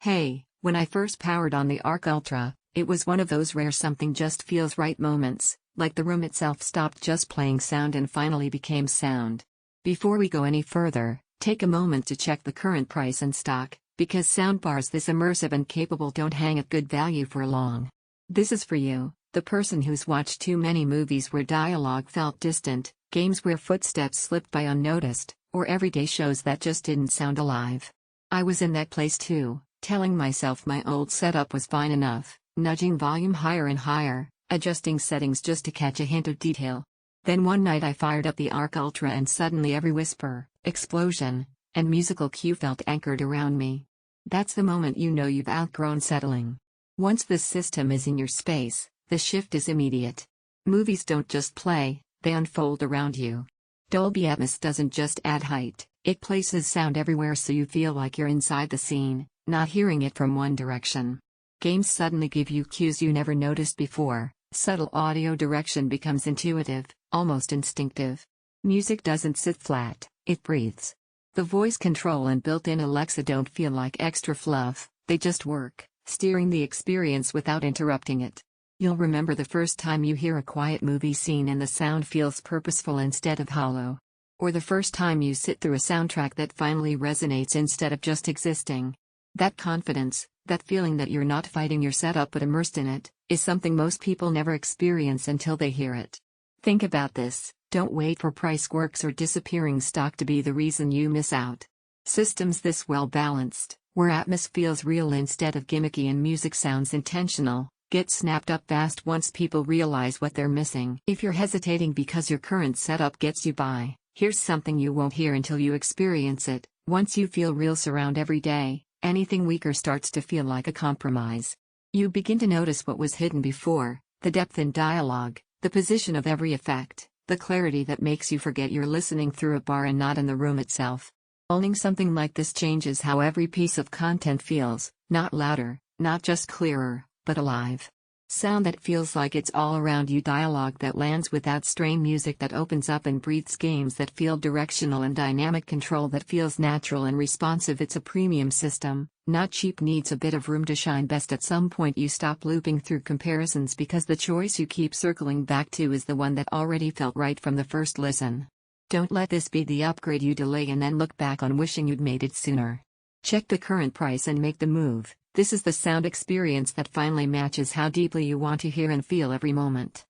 Hey, when I first powered on the Arc Ultra, it was one of those rare something just feels right moments, like the room itself stopped just playing sound and finally became sound. Before we go any further, take a moment to check the current price and stock, because soundbars this immersive and capable don't hang at good value for long. This is for you, the person who's watched too many movies where dialogue felt distant, games where footsteps slipped by unnoticed, or everyday shows that just didn't sound alive. I was in that place too, telling myself my old setup was fine enough, nudging volume higher and higher, adjusting settings just to catch a hint of detail. Then one night I fired up the Arc Ultra and suddenly every whisper, explosion, and musical cue felt anchored around me. That's the moment you know you've outgrown settling. Once this system is in your space, the shift is immediate. Movies don't just play, they unfold around you. Dolby Atmos doesn't just add height, it places sound everywhere so you feel like you're inside the scene, not hearing it from one direction. Games suddenly give you cues you never noticed before, subtle audio direction becomes intuitive, almost instinctive. Music doesn't sit flat, it breathes. The voice control and built-in Alexa don't feel like extra fluff, they just work, steering the experience without interrupting it. You'll remember the first time you hear a quiet movie scene and the sound feels purposeful instead of hollow. Or the first time you sit through a soundtrack that finally resonates instead of just existing. That confidence, that feeling that you're not fighting your setup but immersed in it, is something most people never experience until they hear it. Think about this, don't wait for price quirks or disappearing stock to be the reason you miss out. Systems this well balanced, where Atmos feels real instead of gimmicky and music sounds intentional, get snapped up fast once people realize what they're missing. If you're hesitating because your current setup gets you by, here's something you won't hear until you experience it. Once you feel real surround every day, anything weaker starts to feel like a compromise. You begin to notice what was hidden before, the depth in dialogue, the position of every effect, the clarity that makes you forget you're listening through a bar and not in the room itself. Owning something like this changes how every piece of content feels, not louder, not just clearer, but alive. Sound that feels like it's all around you, dialogue that lands without strain, music that opens up and breathes, games that feel directional and dynamic, control that feels natural and responsive. It's a premium system, not cheap, needs a bit of room to shine best. At some point you stop looping through comparisons because the choice you keep circling back to is the one that already felt right from the first listen. Don't let this be the upgrade you delay and then look back on wishing you'd made it sooner. Check the current price and make the move. This is the sound experience that finally matches how deeply you want to hear and feel every moment.